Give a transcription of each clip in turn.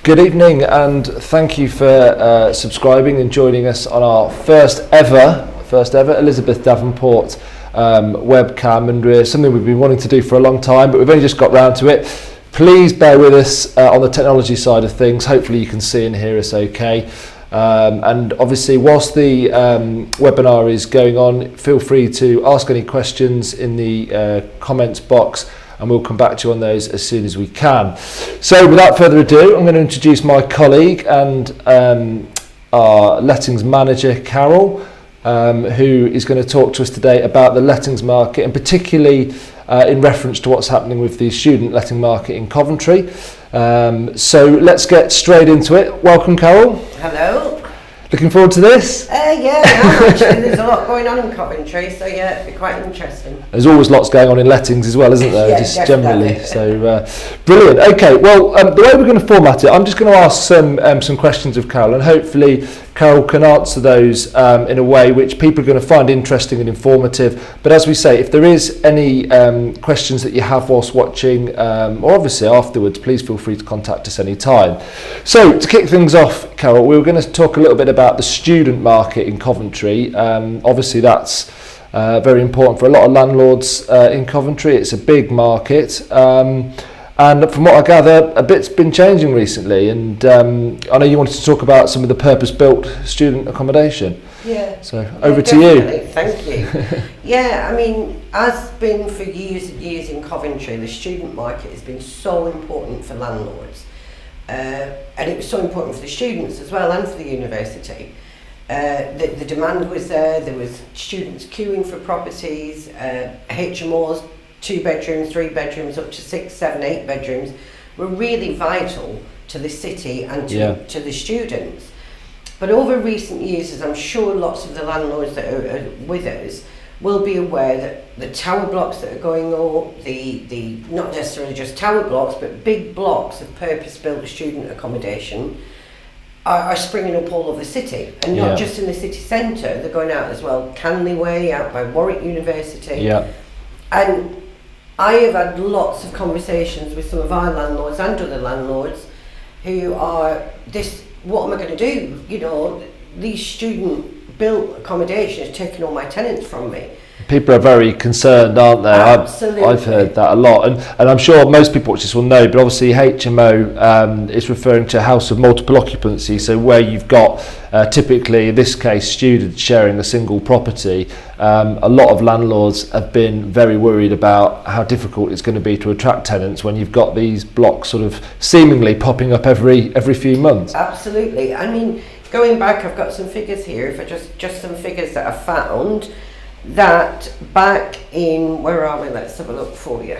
Good evening, and thank you for subscribing and joining us on our first ever Elizabeth Davenport webcam, and something we've been wanting to do for a long time, but we've only just got round to it. Please bear with us on the technology side of things. Hopefully you can see and hear us okay. And obviously, whilst the webinar is going on, feel free to ask any questions in the comments box, and we'll come back to you on those as soon as we can. So without further ado, I'm going to introduce my colleague and our lettings manager, Carol, who is going to talk to us today about the lettings market, and particularly in reference to what's happening with the student letting market in Coventry. So let's get straight into it. Welcome, Carol. Hello. Looking forward to this? Yeah, actually, there's a lot going on in Coventry, so yeah, it'll be quite interesting. There's always lots going on in lettings as well, isn't there? Yeah, just definitely. generally. So brilliant. Okay, well, the way we're going to format it, I'm just going to ask some questions of Carol, and hopefully Carol can answer those in a way which people are going to find interesting and informative. But as we say, if there is any questions that you have whilst watching, or obviously afterwards, please feel free to contact us any time. So to kick things off, Carol, we were going to talk a little bit about the student market in Coventry. Obviously that's very important for a lot of landlords in Coventry. It's a big market. And from what I gather, a bit's been changing recently, and I know you wanted to talk about some of the purpose-built student accommodation. Yeah. So over to you. Thank you. Yeah, I mean, has been for years and years in Coventry, the student market has been so important for landlords. And it was so important for the students as well, and for the university. The demand was there was students queuing for properties, HMOs, 2 bedrooms, 3 bedrooms, up to 6, 7, 8 bedrooms, were really vital to the city and to the students. But over recent years, as I'm sure lots of the landlords that are with us will be aware, that the tower blocks that are going on, the not necessarily just tower blocks, but big blocks of purpose-built student accommodation are springing up all over the city, and not just in the city centre. They're going out as well, Canley Way, out by Warwick University. And I have had lots of conversations with some of our landlords and other landlords who are what am I going to do? You know, these student built accommodation is taking all my tenants from me. People are very concerned, aren't they? Absolutely. I've heard that a lot, and I'm sure most people watching this will know, but obviously HMO is referring to a house of multiple occupancy, so where you've got typically, in this case, students sharing a single property. A lot of landlords have been very worried about how difficult it's going to be to attract tenants when you've got these blocks sort of seemingly popping up every few months. Absolutely. I mean, going back, I've got some figures here, for just some figures that I found, that back in, where are we, let's have a look for you.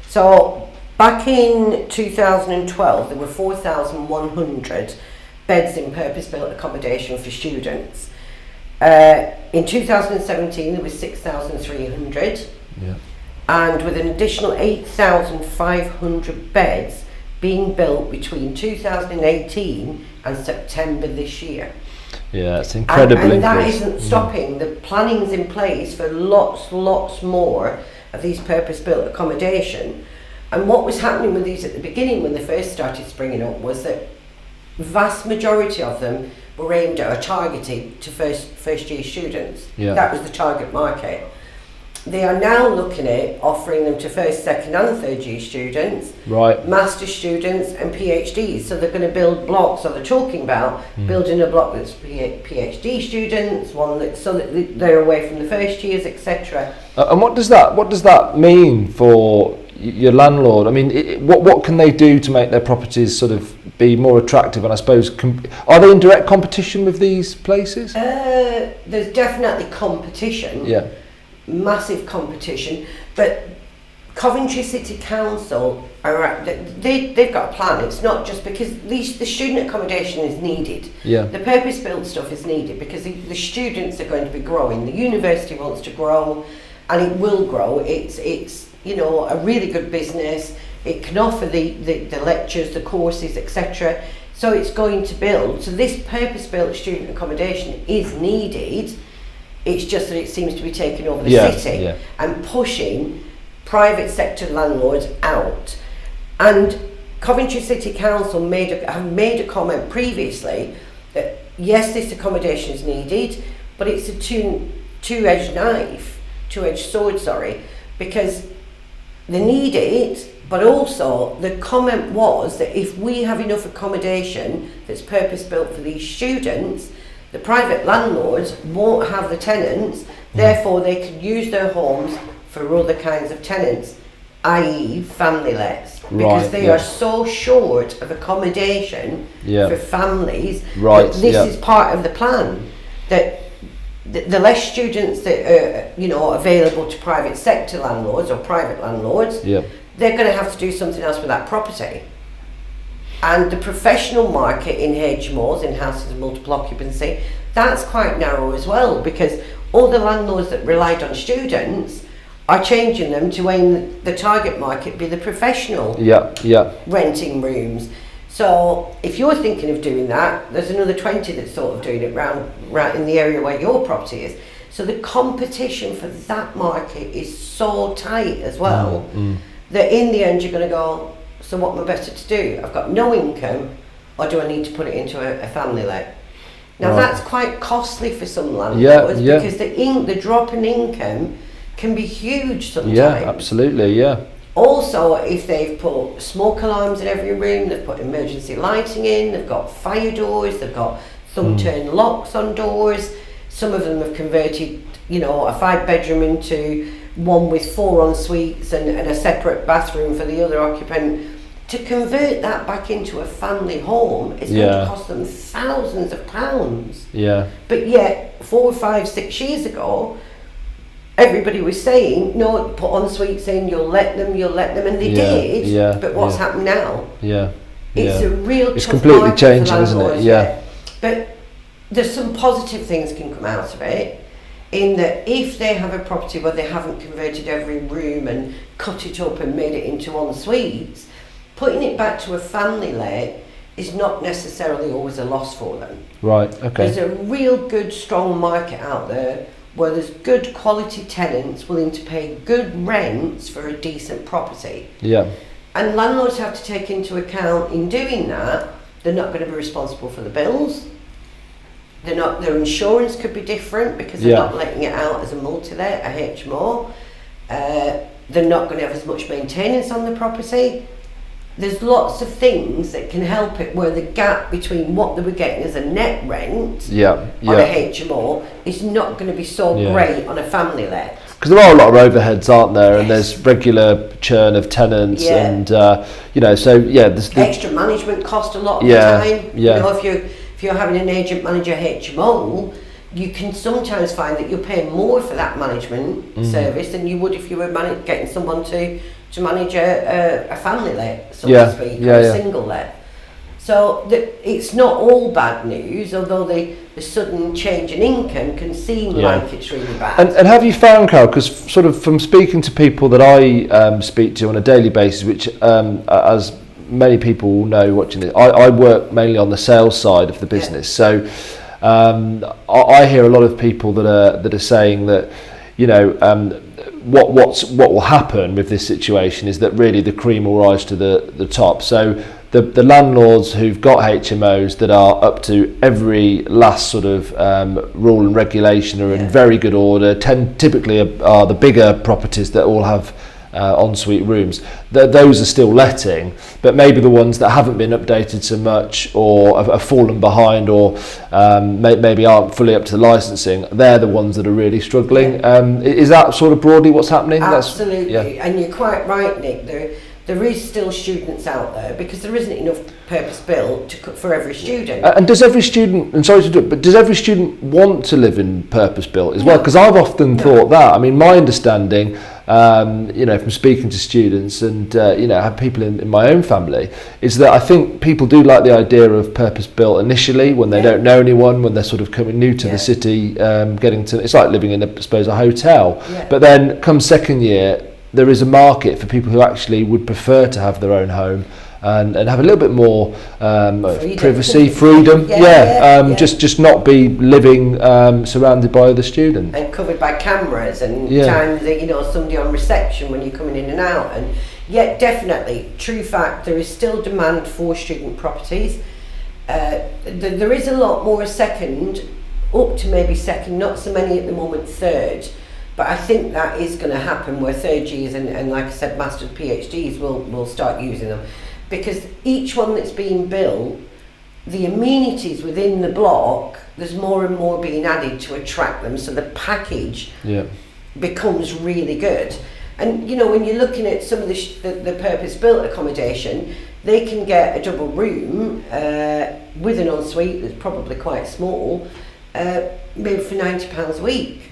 So back in 2012 there were 4,100 beds in purpose-built accommodation for students. In 2017 there was 6,300, and with an additional 8,500 beds being built between 2018 and September this year. Yeah, it's incredible. And that isn't stopping. The planning's in place for lots more of these purpose-built accommodation. And what was happening with these at the beginning, when they first started springing up, was that vast majority of them were aimed at or targeted to first year students. That was the target market. They are now looking at offering them to first, second and third year students, master students and PhDs. So they're going to build blocks, so they're talking about building a block that's PhD students, one that, so that they're away from the first years, etc. And what does that mean for your landlord? I mean, what can they do to make their properties sort of be more attractive? And I suppose, are they in direct competition with these places? There's definitely competition. Massive competition, but Coventry City Council they've got a plan. It's not just because the student accommodation is needed. The purpose-built stuff is needed because the students are going to be growing. The university wants to grow, and it will grow. It's you know, a really good business. It can offer the lectures, the courses, etc. So it's going to build. So this purpose-built student accommodation is needed. It's just that it seems to be taking over the city and pushing private sector landlords out. And Coventry City Council have made a comment previously that yes, this accommodation is needed, but it's a two-edged sword, sorry, because they need it, but also the comment was that if we have enough accommodation that's purpose-built for these students, the private landlords won't have the tenants, therefore they can use their homes for other kinds of tenants, i.e. family lets, because they are so short of accommodation for families that this is part of the plan, that the less students that are, you know, available to private sector landlords or private landlords, they're going to have to do something else with that property. And the professional market in HMOs, in houses of multiple occupancy, that's quite narrow as well, because all the landlords that relied on students are changing them to aim the target market be the professional renting rooms. So if you're thinking of doing that, there's another 20 that's sort of doing it right in the area where your property is. So the competition for that market is so tight as well, that in the end you're going to go, so what am I better to do? I've got no income, or do I need to put it into a family let? Now that's quite costly for some landlords, because the drop in income can be huge sometimes. Yeah, absolutely, Also, if they've put smoke alarms in every room, they've put emergency lighting in, they've got fire doors, they've got thumb-turn locks on doors. Some of them have converted, you know, a 5-bedroom into one with 4 en suites and a separate bathroom for the other occupant. To convert that back into a family home is going to cost them thousands of pounds. But yet, 4, 5, 6 years ago, everybody was saying, no, put en suites in, you'll let them, and they did. But what's happened now? It's a real it's tough completely market changing, for isn't it? landlords, But there's some positive things can come out of it, in that if they have a property where they haven't converted every room and cut it up and made it into en suites, putting it back to a family let is not necessarily always a loss for them. Right, okay. There's a real good, strong market out there where there's good quality tenants willing to pay good rents for a decent property. And landlords have to take into account in doing that, they're not going to be responsible for the bills. Their insurance could be different because they're not letting it out as a multi-let, a HMO. They're not going to have as much maintenance on the property. There's lots of things that can help it where the gap between what they were getting as a net rent on a HMO is not going to be so great on a family let. Because there are a lot of overheads, aren't there? And there's regular churn of tenants, and you know, so there's extra management cost a lot of the time. You know, if you're having an agent manager HMO, you can sometimes find that you're paying more for that management service than you would if you were getting someone to manage a family let, so to speak, or a single let. So it's not all bad news, although the sudden change in income can seem like it's really bad. And have you found, Carol, because sort of from speaking to people that I speak to on a daily basis, which as many people will know watching this, I work mainly on the sales side of the business. So I hear a lot of people that are saying that, you know, what will happen with this situation is that really the cream will rise to the top. So the landlords who've got HMOs that are up to every last sort of rule and regulation are in very good order, typically are the bigger properties that all have ensuite rooms. Those are still letting, but maybe the ones that haven't been updated so much or have fallen behind or maybe aren't fully up to the licensing, they're the ones that are really struggling. Is that sort of broadly what's happening? Absolutely, and you're quite right, Nick. There is still students out there because there isn't enough purpose built for every student. And does every student, and sorry to do it, but does every student want to live in purpose built as well? Because I've often thought that. I mean, my understanding, you know, from speaking to students and, you know, have people in my own family, is that I think people do like the idea of purpose built initially when they don't know anyone, when they're sort of coming new to the city, it's like living in, I suppose, a hotel. But then come second year, there is a market for people who actually would prefer to have their own home and have a little bit more privacy, freedom, just not be living surrounded by other students. And covered by cameras and times that, you know, somebody on reception when you're coming in and out, and Yeah, definitely. True fact, there is still demand for student properties. There is a lot more second, up to maybe second, not so many at the moment third, but I think that is going to happen where third years and like I said, masters, PhDs will start using them, because each one that's being built, the amenities within the block, there's more and more being added to attract them, so the package becomes really good. And you know, when you're looking at some of the purpose-built accommodation, they can get a double room with an ensuite that's probably quite small, maybe for £90 a week.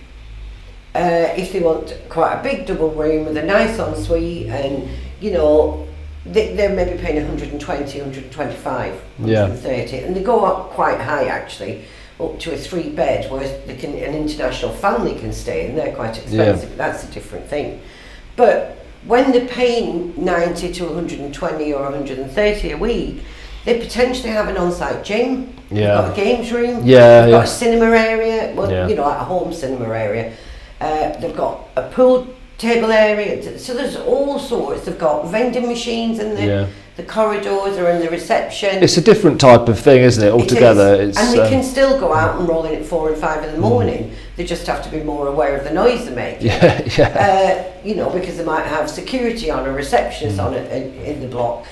If they want quite a big double room with a nice ensuite, and you know, they're maybe paying 120, 125, 130, and they go up quite high actually, up to a 3-bed, whereas an international family can stay in. They're quite expensive, but that's a different thing. But when they're paying 90 to 120 or 130 a week, they potentially have an on-site gym, they've got a games room, they've got a cinema area, you know, like a home cinema area, they've got a pool table area, so there's all sorts. They've got vending machines in the corridors or in the reception. It's a different type of thing, isn't it, altogether? And they can still go out and roll in at 4 and 5 in the morning. They just have to be more aware of the noise they're making. You know, because they might have security on, a receptionist on it in the block.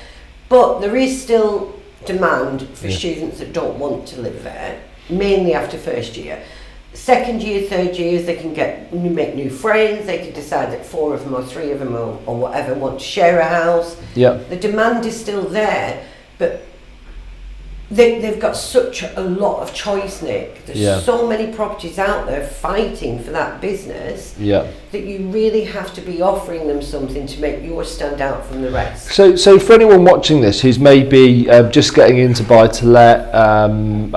But there is still demand for students that don't want to live there, mainly after first year. Second year, third years, they can make new friends. They can decide that 4 of them or 3 of them or whatever want to share a house. The demand is still there, but they've got such a lot of choice, Nick. There's so many properties out there fighting for that business that you really have to be offering them something to make yours stand out from the rest. So for anyone watching this who's maybe just getting into buy-to-let, I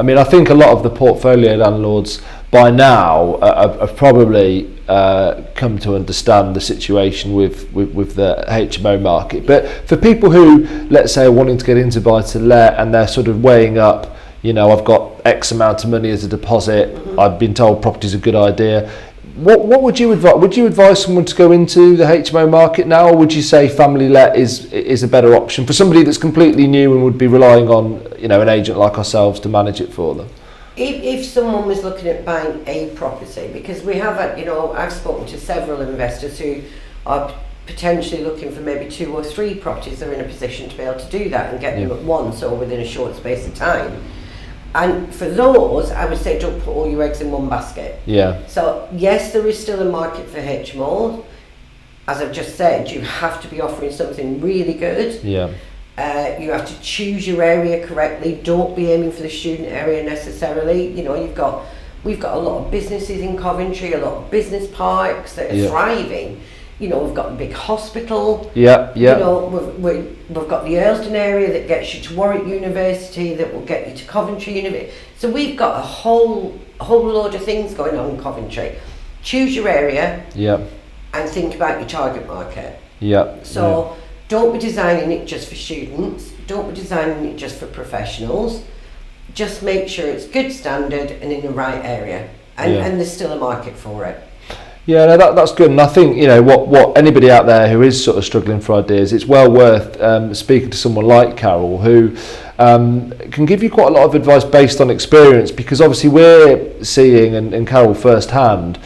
mean, I think a lot of the portfolio landlords by now have probably come to understand the situation with the HMO market. But for people who, let's say, are wanting to get into buy-to-let and they're sort of weighing up, you know, I've got X amount of money as a deposit, I've been told property's a good idea. What would you advise? Would you advise someone to go into the HMO market now, or would you say family let is a better option for somebody that's completely new and would be relying on, you know, an agent like ourselves to manage it for them? If someone was looking at buying a property, because we have, you know, I've spoken to several investors who are potentially looking for maybe 2 or 3 properties, they're in a position to be able to do that and get them at once or within a short space of time. And for those, I would say don't put all your eggs in one basket. So yes, there is still a market for HMOs. As I've just said, you have to be offering something really good. You have to choose your area correctly. Don't be aiming for the student area necessarily. You know, we've got a lot of businesses in Coventry, a lot of business parks that are thriving. You know, we've got the big hospital. You know, we've got the Earlston area that gets you to Warwick University, that will get you to Coventry University. So we've got a whole load of things going on in Coventry. Choose your area. And think about your target market. So. Don't be designing it just for students, don't be designing it just for professionals. Just make sure it's good standard and in the right area, and there's still a market for it. No, that's good. And I think, you know, what anybody out there who is sort of struggling for ideas, it's well worth speaking to someone like Carol, who can give you quite a lot of advice based on experience, because obviously we're seeing, and Carol firsthand,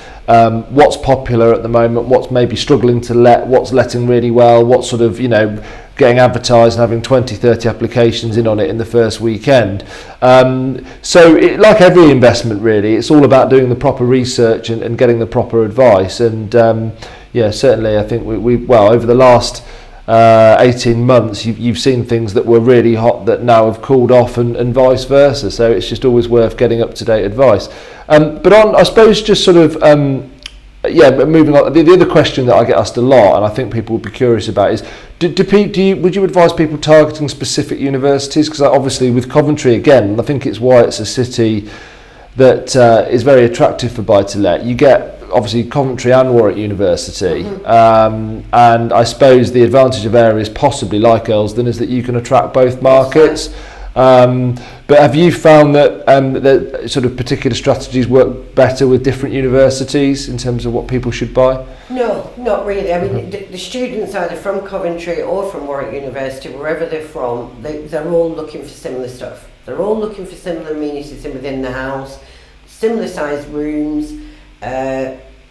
what's popular at the moment, what's maybe struggling to let, what's letting really well, what's sort of, you know, getting advertised and having 20, 30 applications in on it in the first weekend. So like every investment really, it's all about doing the proper research and getting the proper advice. And certainly I think we over the last 18 months you've seen things that were really hot that now have cooled off, and vice versa. So it's just always worth getting up-to-date advice. But on, I suppose, just sort of but moving on, the other question that I get asked a lot, and I think people would be curious about, is would you advise people targeting specific universities? Because obviously with Coventry, again, I think it's why it's a city that is very attractive for buy-to-let. You get obviously Coventry and Warwick University, and I suppose the advantage of areas possibly like Earlston is that you can attract both markets. But have you found that that sort of particular strategies work better with different universities in terms of what people should buy? No, not really. I mean, the students either from Coventry or from Warwick University, wherever they're from, they're all looking for similar stuff. They're all looking for similar amenities within the house, similar sized rooms,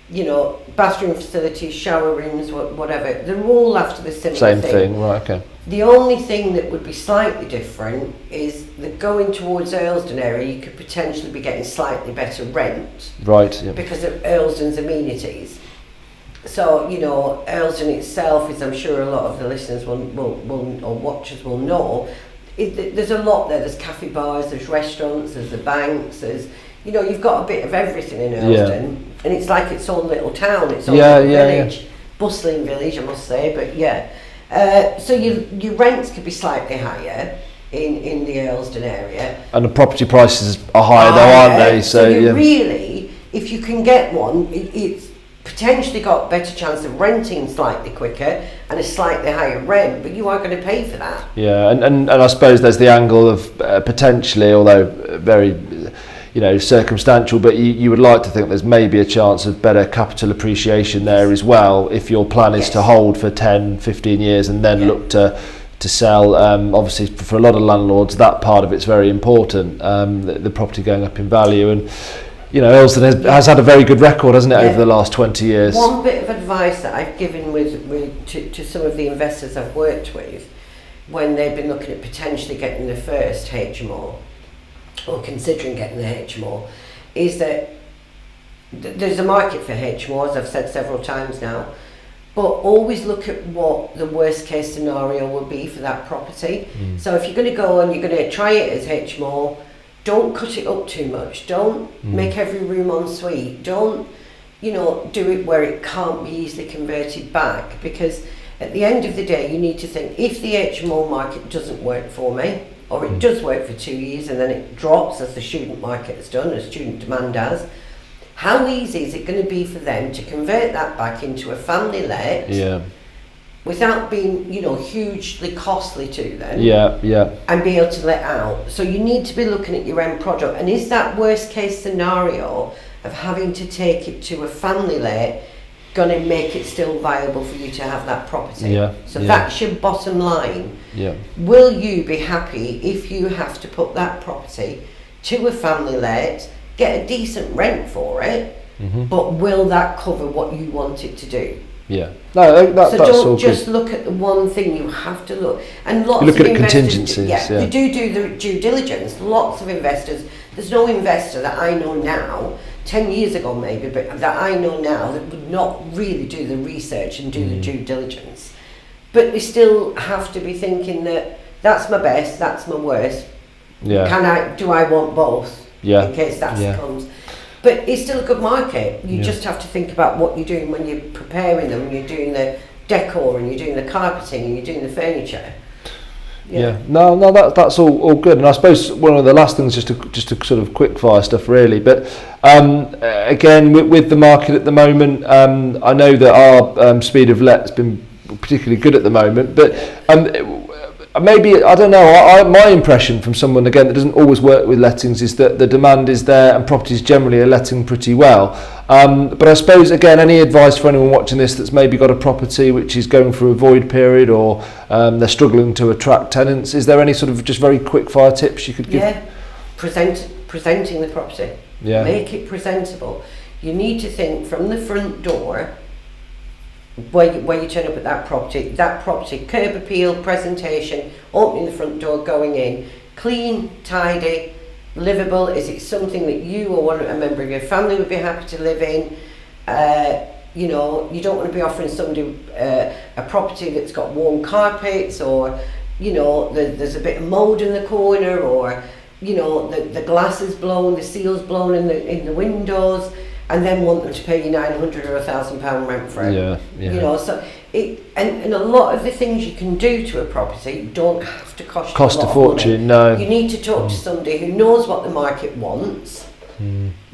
you know, bathroom facilities, shower rooms, whatever. They're all after the similar Same thing, right, okay. The only thing that would be slightly different is that going towards Earlsdon area, you could potentially be getting slightly better rent. Right, yeah. Because of Earlsdon's amenities. So, you know, Earlsdon itself, as I'm sure a lot of the listeners will or watchers will know, there's a lot there. There's cafe bars, there's restaurants, there's the banks, there's, you know, you've got a bit of everything in Earlsdon. And it's like its own little town, its own little village. Bustling village, I must say, but yeah. So your rents could be slightly higher in the Earlsdon area. And the property prices are higher though, aren't they? So really, if you can get one, it's potentially got better chance of renting slightly quicker and a slightly higher rent, but you are going to pay for that. Yeah, and I suppose there's the angle of potentially, although very, you know, circumstantial, but you would like to think there's maybe a chance of better capital appreciation there as well if your plan is to hold for 10, 15 years and then look to sell. Obviously for a lot of landlords that part of it's very important, the property going up in value, and you know, Earlsdon has had a very good record, hasn't it, over the last 20 years. One bit of advice that I've given to some of the investors I've worked with when they've been looking at potentially getting their first HMO or considering getting the HMO is that there's a market for HMO, as I've said several times now, but always look at what the worst case scenario will be for that property. So if you're going to go and you're going to try it as HMO, don't cut it up too much. Don't make every room en suite. Don't, you know, do it where it can't be easily converted back, because at the end of the day you need to think, if the HMO market doesn't work for me, or it does work for 2 years and then it drops as the student market has done, as student demand has, how easy is it going to be for them to convert that back into a family let without being, you know, hugely costly to them, and be able to let out? So you need to be looking at your end product, and is that worst case scenario of having to take it to a family let going to make it still viable for you to have that property? So that's your bottom line. Will you be happy if you have to put that property to a family let, get a decent rent for it, but will that cover what you want it to do? No, so that's don't all just good. look at the one thing. You have to look, and lots you look of at investors, contingencies. you do the due diligence. Lots of investors. There's no investor that I know now, 10 years ago maybe, but that I know now that would not really do the research and do the due diligence. But they still have to be thinking that that's my best, that's my worst. Do I want both? In case that comes. But it's still a good market. You just have to think about what you're doing when you're preparing them, when you're doing the decor and you're doing the carpeting and you're doing the furniture. No, that's all good. And I suppose one of the last things, just to sort of quick fire stuff really, but again with the market at the moment, I know that our speed of let's been particularly good at the moment, but maybe, I don't know, my impression from someone, again, that doesn't always work with lettings is that the demand is there and properties generally are letting pretty well. But I suppose, again, any advice for anyone watching this that's maybe got a property which is going through a void period, or they're struggling to attract tenants, is there any sort of just very quick fire tips you could give? Presenting the property. Make it presentable. You need to think from the front door, where you turn up at that property, curb appeal, presentation, opening the front door, going in, clean, tidy, livable. Is it something that you or a member of your family would be happy to live in? You know, you don't want to be offering somebody a property that's got worn carpets, or, you know, there's a bit of mould in the corner, or, you know, the glass is blown, the seal's blown in the windows, and then want them to pay you £900 or £1,000 rent for it. You know, so and a lot of the things you can do to a property don't have to cost a fortune. No, you need to talk to somebody who knows what the market wants,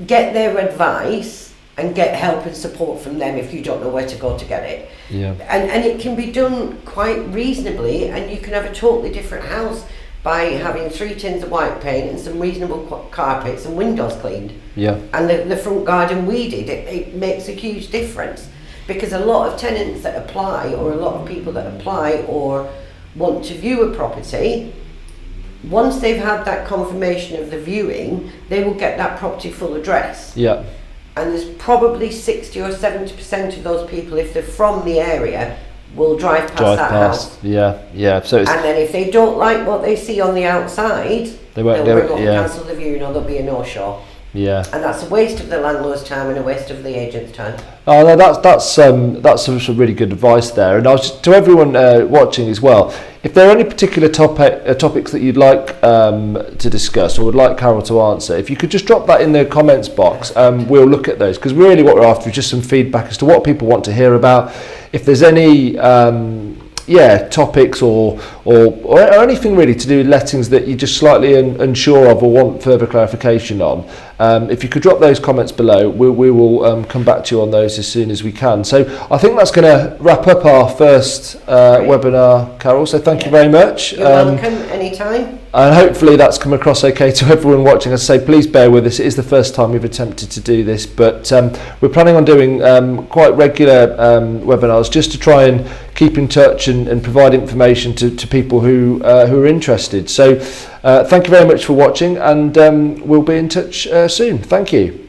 get their advice, and get help and support from them if you don't know where to go to get it. And it can be done quite reasonably, and you can have a totally different house by having 3 tins of white paint and some reasonable carpets and windows cleaned. Yeah. And the front garden weeded. It makes a huge difference, because a lot of tenants that apply, or a lot of people that apply or want to view a property, once they've had that confirmation of the viewing, they will get that property full address. Yeah. And there's probably 60 or 70% of those people, if they're from the area, will drive past that house. Yeah. So it's, and then if they don't like what they see on the outside, they'll bring up and cancel the viewing, or there'll be a no-show. Yeah. And that's a waste of the landlord's time and a waste of the agent's time. Oh no, that's some really good advice there. And I was just, to everyone watching as well, if there are any particular topics that you'd like to discuss or would like Carol to answer, if you could just drop that in the comments box, we'll look at those, because really what we're after is just some feedback as to what people want to hear about. If there's any topics or anything really to do with lettings that you're just slightly unsure of or want further clarification on, if you could drop those comments below, we will come back to you on those as soon as we can. So I think that's going to wrap up our first webinar, Carol, so thank you very much. You're welcome, anytime. And hopefully that's come across okay to everyone watching. As I say, please bear with us. It is the first time we've attempted to do this, but we're planning on doing quite regular webinars, just to try and keep in touch and provide information to people who are interested. So thank you very much for watching, and we'll be in touch soon. Thank you.